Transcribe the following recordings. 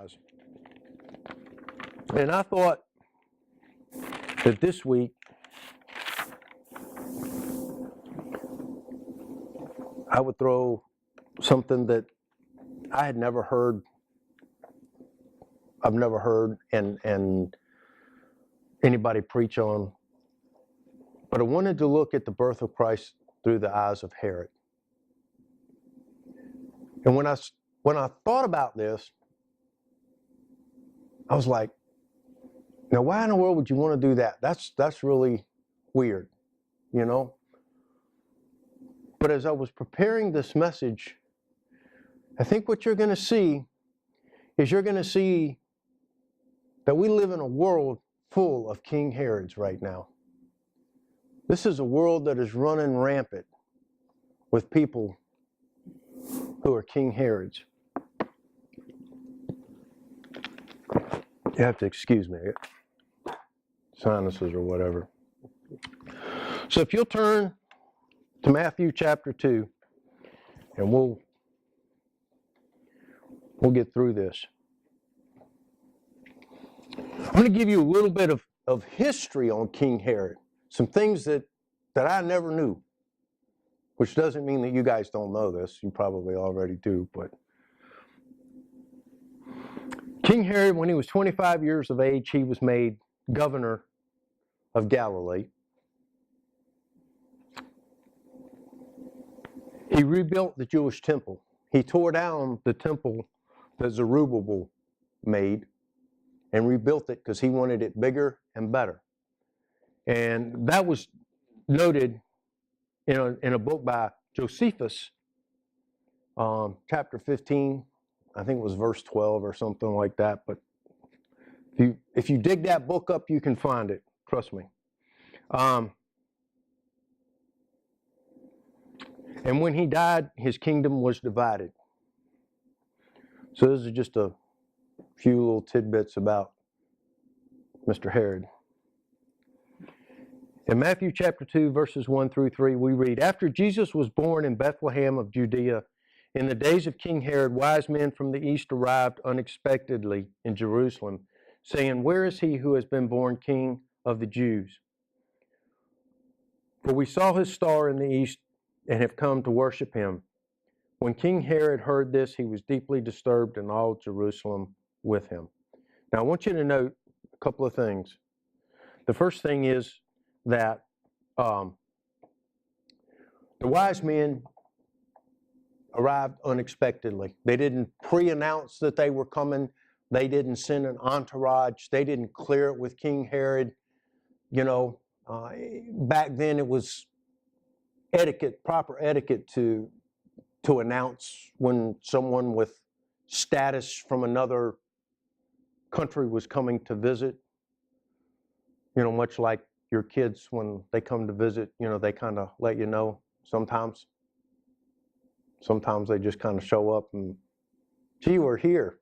eyes. And I thought that this week I would throw something that I had never heard. I've never heard and anybody preach on. But I wanted to look at the birth of Christ through the eyes of Herod. And when I thought about this, I was like, now why in the world would you want to do that? That's really weird, you know? But as I was preparing this message, I think what you're going to see is you're going to see that we live in a world full of King Herods right now. This is a world that is running rampant with people who are King Herods. You have to excuse me, sinuses or whatever. So if you'll turn to Matthew chapter 2, and we'll get through this. I'm going to give you a little bit of history on King Herod, some things that I never knew, which doesn't mean that you guys don't know this. You probably already do, but King Herod, when he was 25 years of age, he was made governor of Galilee. He rebuilt the Jewish temple. He tore down the temple that Zerubbabel made and rebuilt it because he wanted it bigger and better. And that was noted in a book by Josephus, chapter 15, I think it was verse 12 or something like that. But if you dig that book up, you can find it. Trust me. And when he died, his kingdom was divided. So those are just a few little tidbits about Mr. Herod. In Matthew chapter 2, verses 1 through 3, we read, "After Jesus was born in Bethlehem of Judea, in the days of King Herod, wise men from the east arrived unexpectedly in Jerusalem, saying, 'Where is he who has been born King of the Jews? For we saw his star in the east and have come to worship him.' When King Herod heard this, he was deeply disturbed, and all Jerusalem with him." Now, I want you to note a couple of things. The first thing is that the wise men arrived unexpectedly. They didn't pre-announce that they were coming. They didn't send an entourage. They didn't clear it with King Herod. Back then it was proper etiquette to announce when someone with status from another country was coming to visit. Much like your kids when they come to visit, they kind of let you know sometimes. Sometimes they just kind of show up and, "Gee, we're here.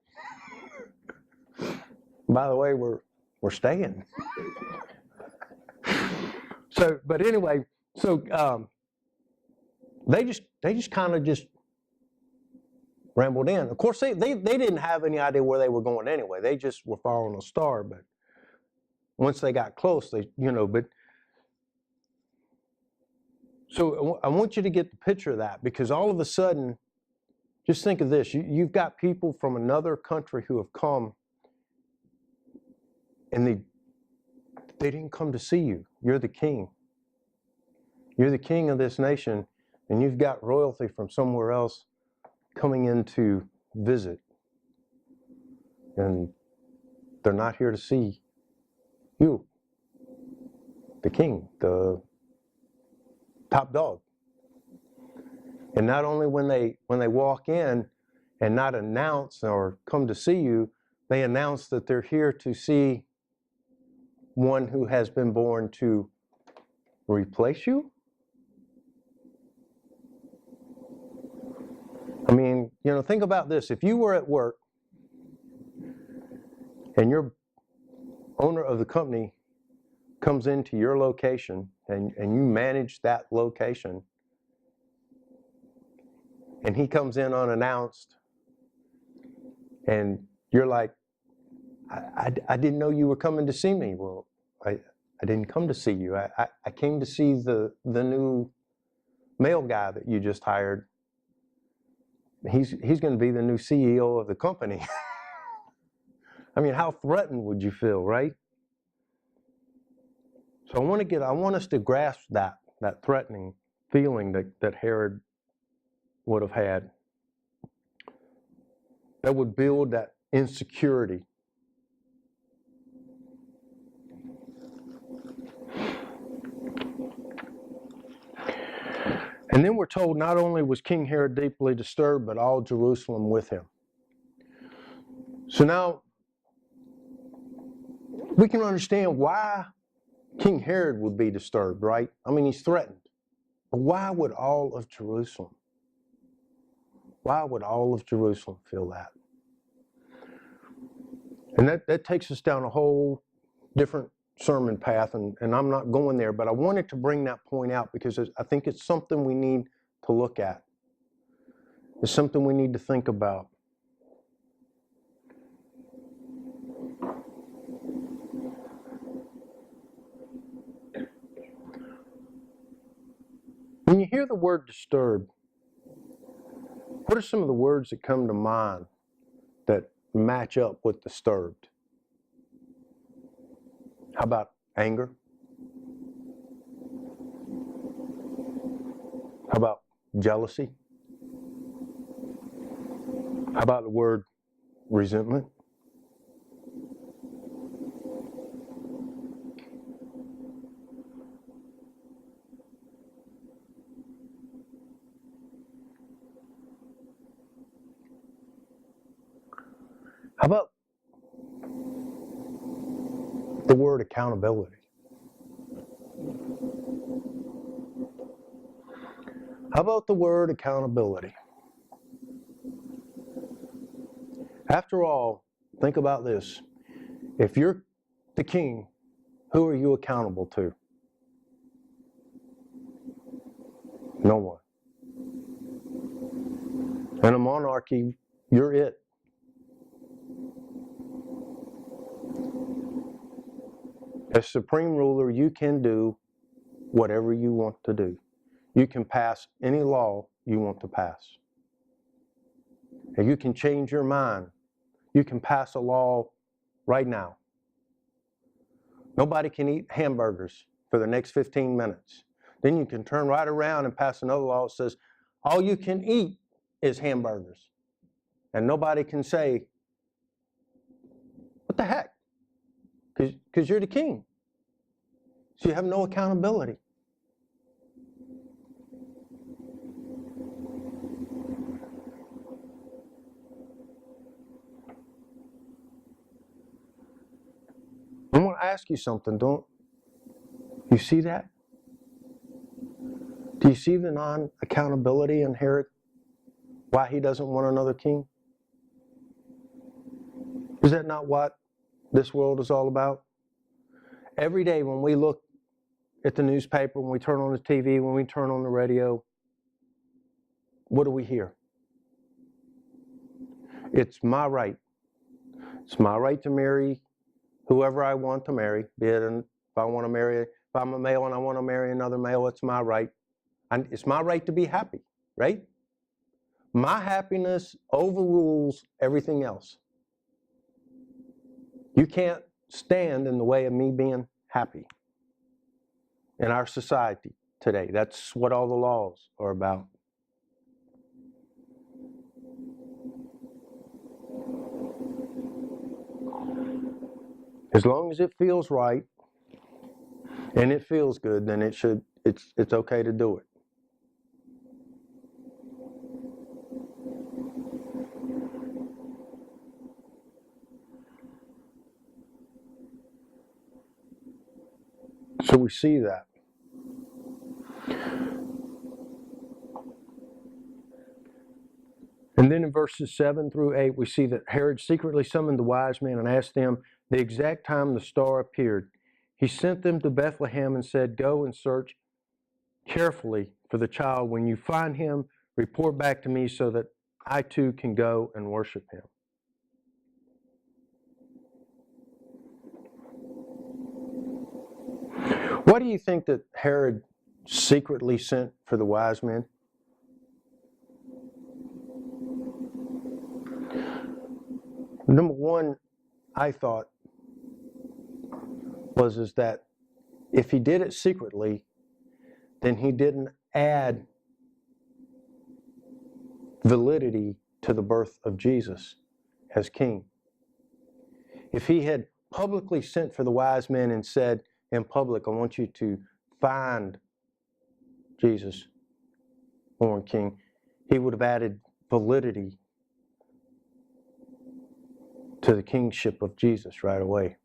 By the way, we're staying." But anyway, they just kind of just rambled in. Of course, they didn't have any idea where they were going anyway. They just were following a star. But once they got close, So I want you to get the picture of that, because all of a sudden, just think of this. You've got people from another country who have come, and they didn't come to see you. You're the king. You're the king of this nation, and you've got royalty from somewhere else coming in to visit. And they're not here to see you, the king, the top dog. And not only when they walk in and not announce or come to see you, they announce that they're here to see one who has been born to replace you. I mean, think about this. If you were at work and your owner of the company comes into your location and you manage that location, and he comes in unannounced and You're like, I didn't know you were coming to see me. Well, I didn't come to see you. I came to see the new male guy that you just hired. He's going to be the new CEO of the company. I mean, how threatened would you feel, right? So I want us to grasp that threatening feeling that Herod would have had. That would build that insecurity. And then we're told not only was King Herod deeply disturbed, but all Jerusalem with him. So now we can understand why King Herod would be disturbed, right? I mean, he's threatened. But why would all of Jerusalem? Why would all of Jerusalem feel that? And that takes us down a whole different sermon path, and I'm not going there, but I wanted to bring that point out because I think it's something we need to look at. It's something we need to think about. When you hear the word disturbed, what are some of the words that come to mind that match up with disturbed? How about anger? How about jealousy? How about the word resentment? How about the word accountability? How about the word accountability? After all, think about this. If you're the king, who are you accountable to? No one. In a monarchy, you're it. As supreme ruler, you can do whatever you want to do. You can pass any law you want to pass. And you can change your mind. You can pass a law right now. Nobody can eat hamburgers for the next 15 minutes. Then you can turn right around and pass another law that says, all you can eat is hamburgers. And nobody can say, what the heck? Because you're the king. So you have no accountability. I want to ask you something. Don't you see that? Do you see the non-accountability in Herod? Why he doesn't want another king? Is that not what this world is all about? Every day when we look at the newspaper, when we turn on the TV, when we turn on the radio, what do we hear? It's my right. It's my right to marry whoever I want to marry, be it if I want to marry, if I'm a male and I want to marry another male, it's my right. And it's my right to be happy, right? My happiness overrules everything else. You can't stand in the way of me being happy in our society today. That's what all the laws are about. As long as it feels right and it feels good, then it's okay to do it. So we see that. And then in verses 7 through 8, we see that Herod secretly summoned the wise men and asked them the exact time the star appeared. He sent them to Bethlehem and said, go and search carefully for the child. When you find him, report back to me so that I too can go and worship him. Why do you think that Herod secretly sent for the wise men? Number one, I thought, is that if he did it secretly, then he didn't add validity to the birth of Jesus as king. If he had publicly sent for the wise men and said in public, I want you to find Jesus, born king, he would have added validity to the kingship of Jesus right away.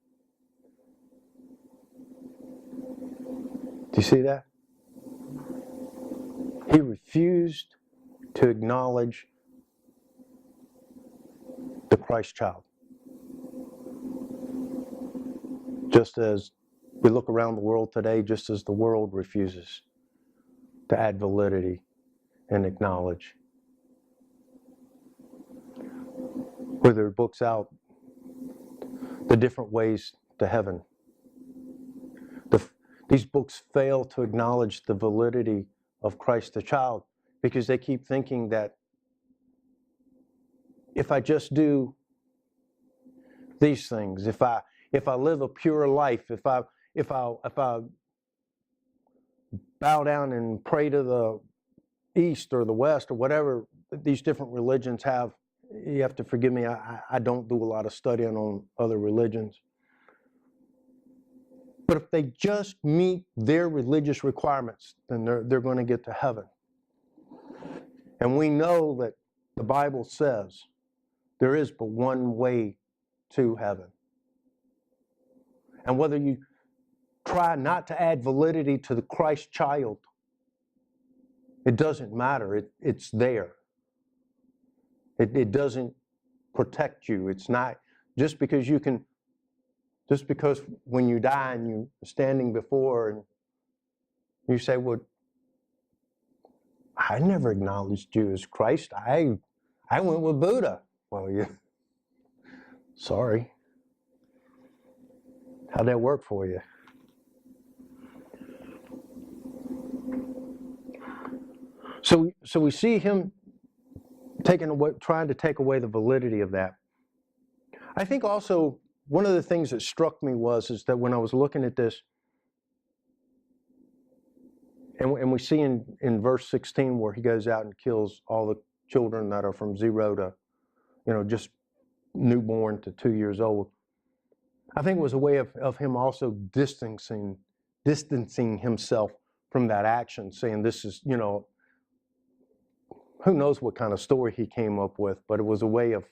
Do you see that? He refused to acknowledge the Christ child. Just as we look around the world today, just as the world refuses to add validity and acknowledge. Where there are books out, the different ways to heaven. These books fail to acknowledge the validity of Christ the child because they keep thinking that if I just do these things, if I live a pure life, if I bow down and pray to the east or the west or whatever these different religions have, you have to forgive me, I don't do a lot of studying on other religions. But if they just meet their religious requirements, then they're going to get to heaven. And we know that the Bible says there is but one way to heaven. And whether you try not to add validity to the Christ child, it doesn't matter. It's there. It doesn't protect you. It's not just because when you die and you're standing before and you say, well, I never acknowledged you as Christ. I went with Buddha. Well, yeah. Sorry. How'd that work for you? So we see him trying to take away the validity of that. I think also one of the things that struck me is that when I was looking at this, and we see in verse 16 where he goes out and kills all the children that are from 0 to, just newborn to 2 years old. I think it was a way of him also distancing himself from that action, saying this is, who knows what kind of story he came up with, but it was a way of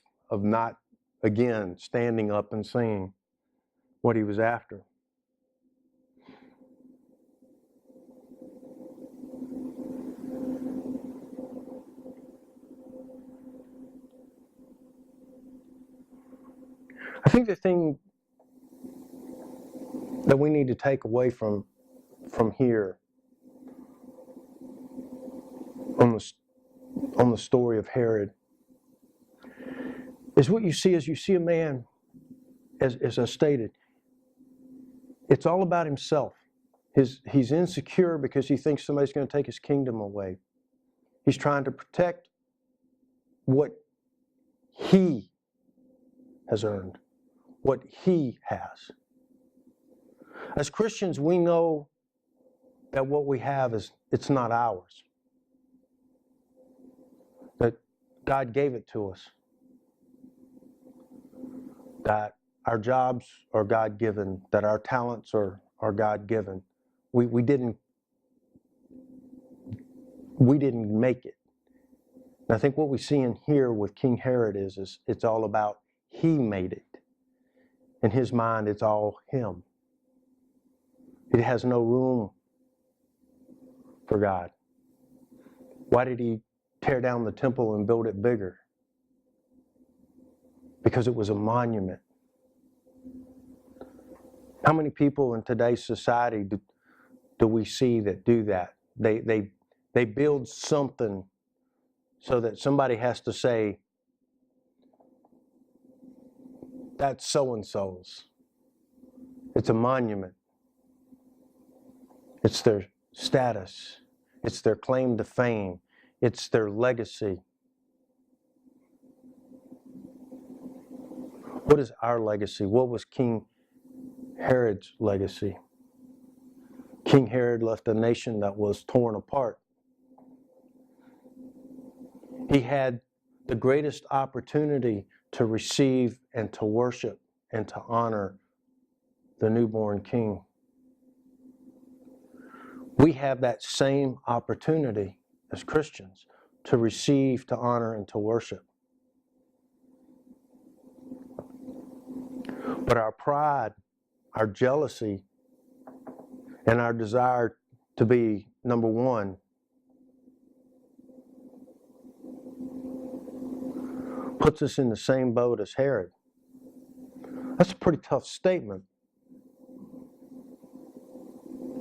not, again, standing up and saying what he was after. I think the thing that we need to take away from here on the story of Herod is what you see a man, as I stated, it's all about himself. He's insecure because he thinks somebody's going to take his kingdom away. He's trying to protect what he has earned, what he has. As Christians, we know that what we have it's not ours. That God gave it to us. That our jobs are God-given, that our talents are God-given. We didn't make it. And I think what we see in here with King Herod is it's all about he made it. In his mind, it's all him. It has no room for God. Why did he tear down the temple and build it bigger? Because it was a monument. How many people in today's society do we see that do that? They build something so that somebody has to say, that's so-and-so's. It's a monument. It's their status. It's their claim to fame. It's their legacy. What is our legacy? What was King Herod's legacy? King Herod left a nation that was torn apart. He had the greatest opportunity to receive and to worship and to honor the newborn king. We have that same opportunity as Christians to receive, to honor, and to worship. But our pride, our jealousy, and our desire to be number one puts us in the same boat as Herod. That's a pretty tough statement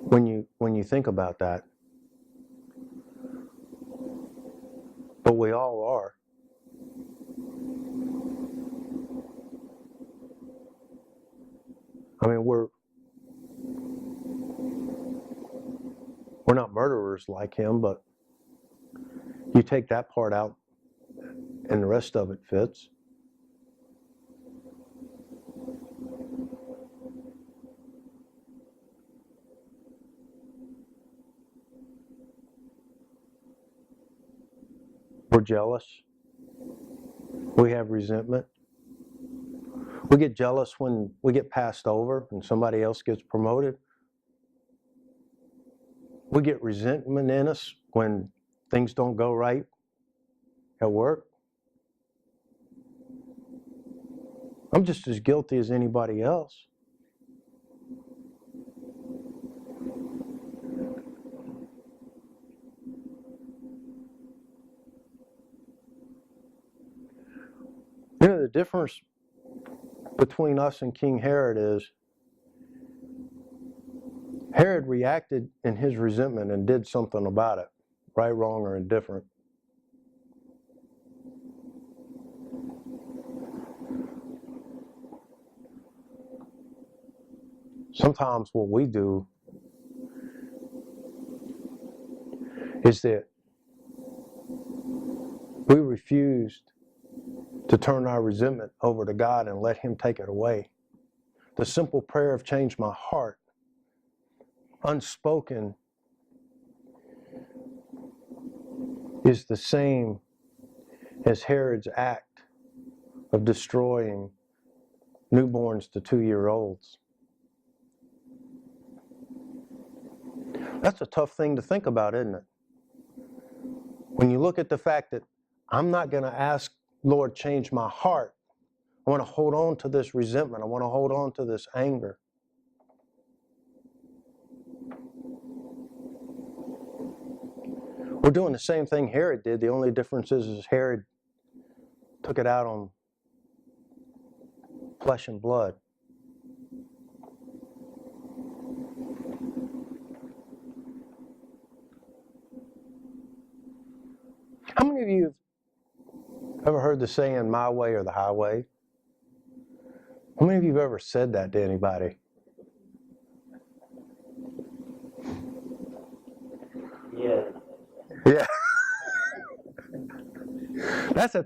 when you think about that. But we all are. I mean, we're not murderers like him, but you take that part out and the rest of it fits. We're jealous. We have resentment. We get jealous when we get passed over and somebody else gets promoted. We get resentment in us when things don't go right at work. I'm just as guilty as anybody else. You know, the difference between us and King Herod is Herod reacted in his resentment and did something about it, right, wrong, or indifferent. Sometimes what we do is that we refused to turn our resentment over to God and let Him take it away. The simple prayer of change my heart, unspoken, is the same as Herod's act of destroying newborns to 2-year-olds. That's a tough thing to think about, isn't it? When you look at the fact that I'm not going to ask, Lord, change my heart. I want to hold on to this resentment. I want to hold on to this anger. We're doing the same thing Herod did. The only difference is Herod took it out on flesh and blood. How many of you have ever heard the saying, my way or the highway? How many of you have ever said that to anybody? Yeah. Yeah. That's a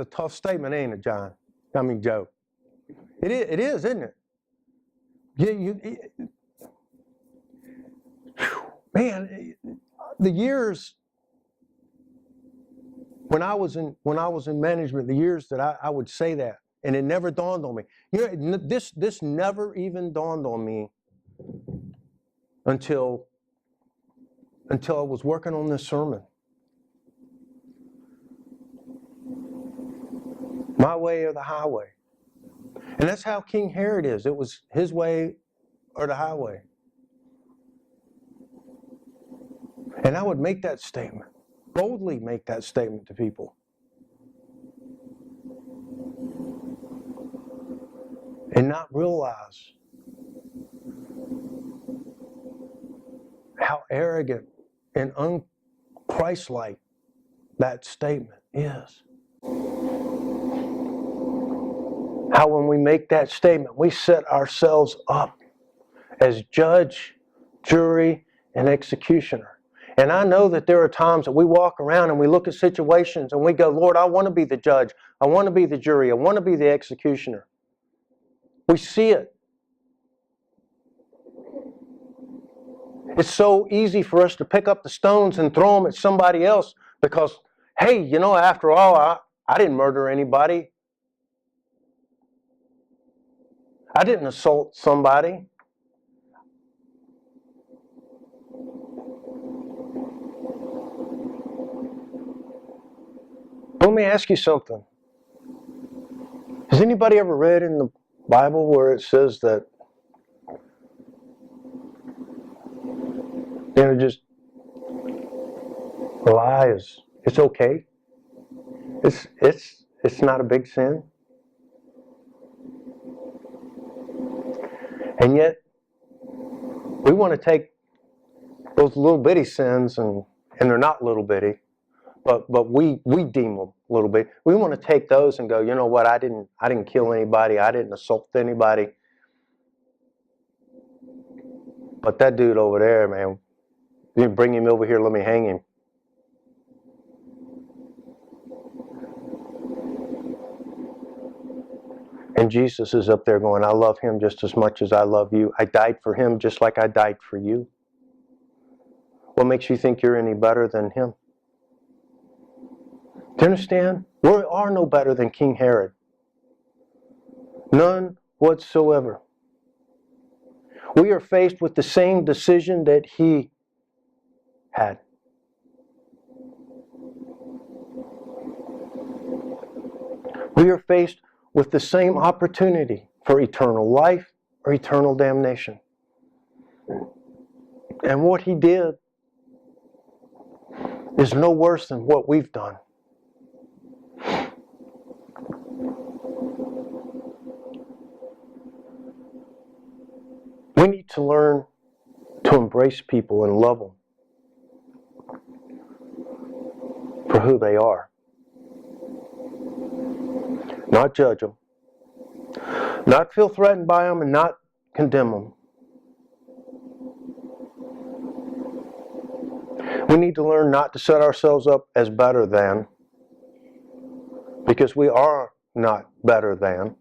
tough statement, ain't it, John? I mean, Joe. It is, isn't it? Man, the years when I was in management, the years that I would say that, and it never dawned on me. You know, this never even dawned on me until I was working on this sermon. My way or the highway. And that's how King Herod is. It was his way or the highway. And I would make that statement, boldly make that statement to people. And not realize how arrogant and un-Christ-like that statement is. How when we make that statement, we set ourselves up as judge, jury, and executioner. And I know that there are times that we walk around and we look at situations and we go, Lord, I want to be the judge. I want to be the jury. I want to be the executioner. We see it. It's so easy for us to pick up the stones and throw them at somebody else because, hey, you know, after all, I didn't murder anybody. I didn't assault somebody. Let me ask you something. Has anybody ever read in the Bible where it says that, you know, just lie is, it's okay? It's not a big sin. And yet, we want to take those little bitty sins, and they're not little bitty, but we deem them little bitty. We want to take those and go, you know what, I didn't kill anybody, I didn't assault anybody. But that dude over there, man, you bring him over here, let me hang him. And Jesus is up there going, I love him just as much as I love you. I died for him just like I died for you. What makes you think you're any better than him? Do you understand? We are no better than King Herod. None whatsoever. We are faced with the same decision that he had. We are faced with the same opportunity for eternal life or eternal damnation. And what he did is no worse than what we've done. We need to learn to embrace people and love them for who they are. Not judge them. Not feel threatened by them and not condemn them. We need to learn not to set ourselves up as better than, because we are not better than.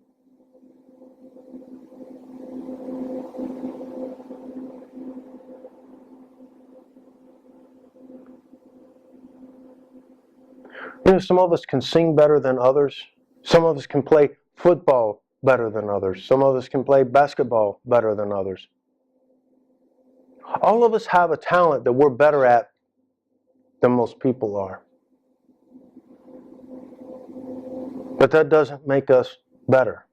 You know, some of us can sing better than others. Some of us can play football better than others. Some of us can play basketball better than others. All of us have a talent that we're better at than most people are. But that doesn't make us better.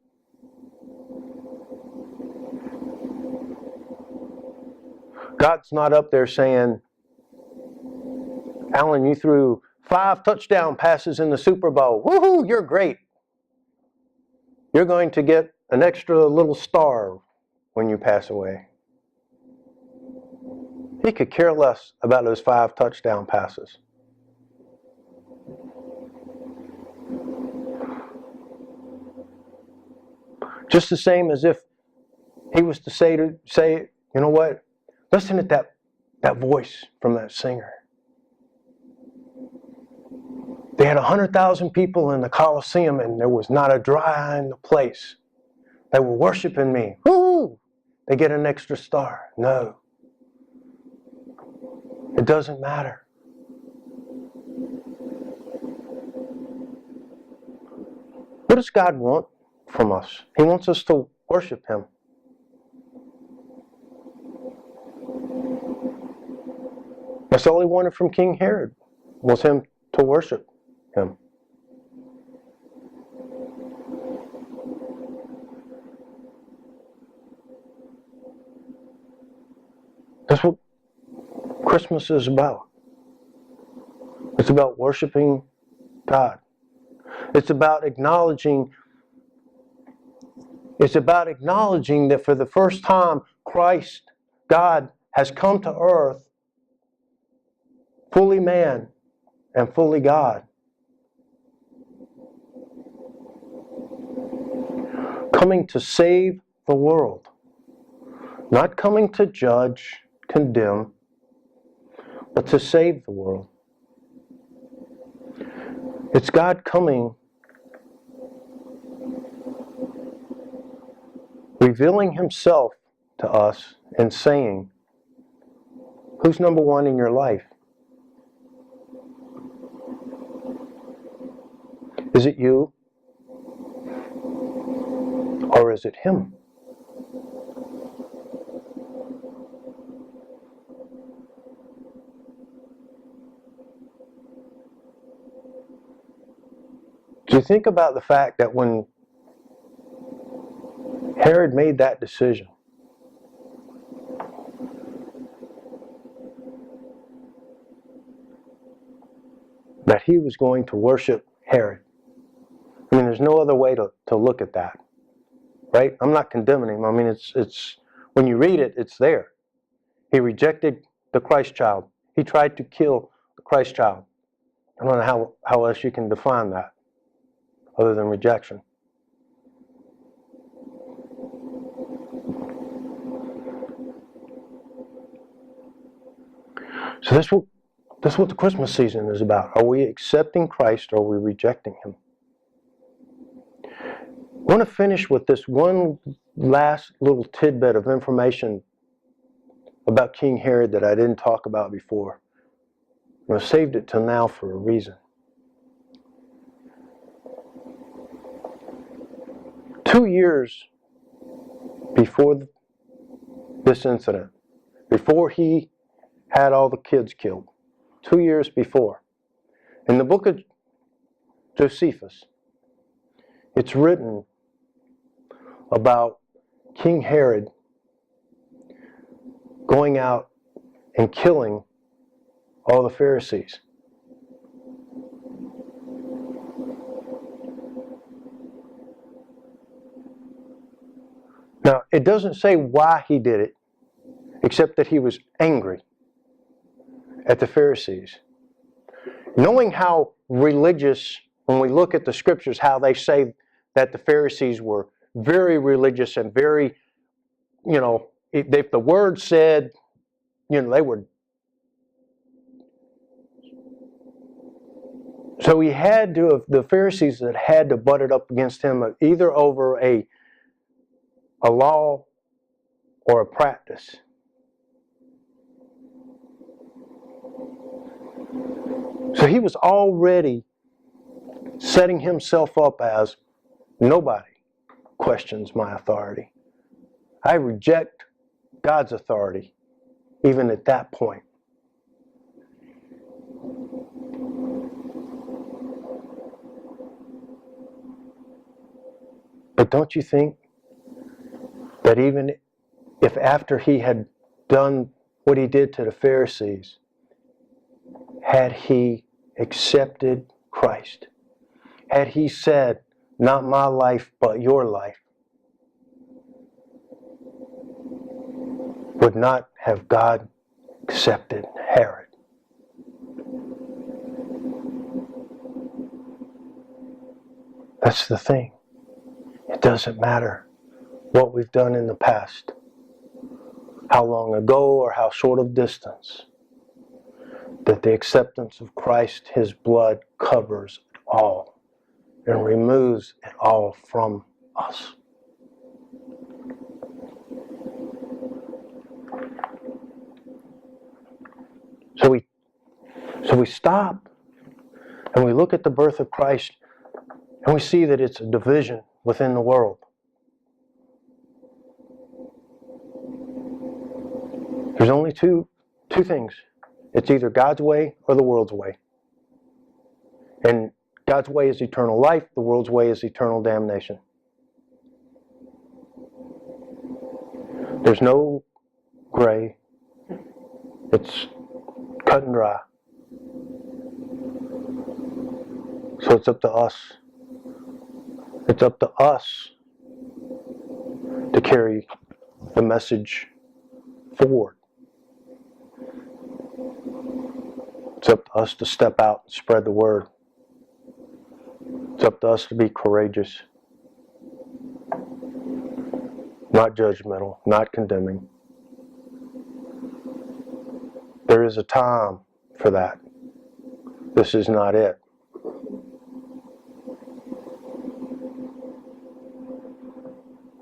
God's not up there saying, Alan, you threw 5 touchdown passes in the Super Bowl. Woohoo, you're great. You're going to get an extra little star when you pass away. He could care less about those 5 touchdown passes. Just the same as if he was to say, you know what? Listen to that voice from that singer. They had 100,000 people in the Coliseum and there was not a dry eye in the place. They were worshiping me. Woo! They get an extra star. No. It doesn't matter. What does God want from us? He wants us to worship him. That's all he wanted from King Herod, was him to worship him. That's what Christmas is about. It's about worshiping God. It's about acknowledging that for the first time, Christ, God, has come to earth fully man and fully God. coming to save the world. Not coming to judge, condemn, but to save the world. It's God coming, revealing Himself to us and saying, who's number one in your life? Is it you? Or is it Him? Do you think about the fact that when Herod made that decision, that he was going to worship Herod? I mean, there's no other way to look at that, right? I'm not condemning him. I mean, it's when you read it, it's there. He rejected the Christ child. He tried to kill the Christ child. I don't know how else you can define that other than rejection. So that's what the Christmas season is about. Are we accepting Christ or are we rejecting Him? I want to finish with this one last little tidbit of information about King Herod that I didn't talk about before. I saved it till now for a reason. 2 years before this incident, before he had all the kids killed, 2 years before, in the book of Josephus, it's written about King Herod going out and killing all the Pharisees. Now, it doesn't say why he did it, except that he was angry at the Pharisees. Knowing how religious, when we look at the scriptures, how they say that the Pharisees were very religious and very, if the word said, they were. So he had to have, the Pharisees that had to butt it up against him either over a law or a practice. So he was already setting himself up as nobody questions my authority. I reject God's authority even at that point. But don't you think that even if after he had done what he did to the Pharisees, had he accepted Christ, had he said, not my life, but your life, would not have God accepted Herod? That's the thing. It doesn't matter what we've done in the past, how long ago or how short of distance, that the acceptance of Christ, His blood, covers it all and removes it all from us. So we stop and we look at the birth of Christ and we see that it's a division within the world. There's only two things. It's either God's way or the world's way. And God's way is eternal life. The world's way is eternal damnation. There's no gray. It's cut and dry. So it's up to us. It's up to us to carry the message forward. It's up to us to step out and spread the word. It's up to us to be courageous. not judgmental, not condemning. There is a time for that. This is not it.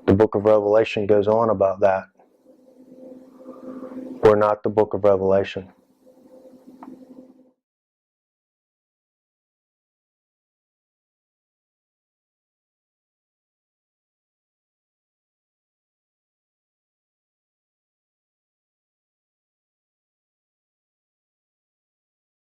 The book of Revelation goes on about that. We're not the book of Revelation.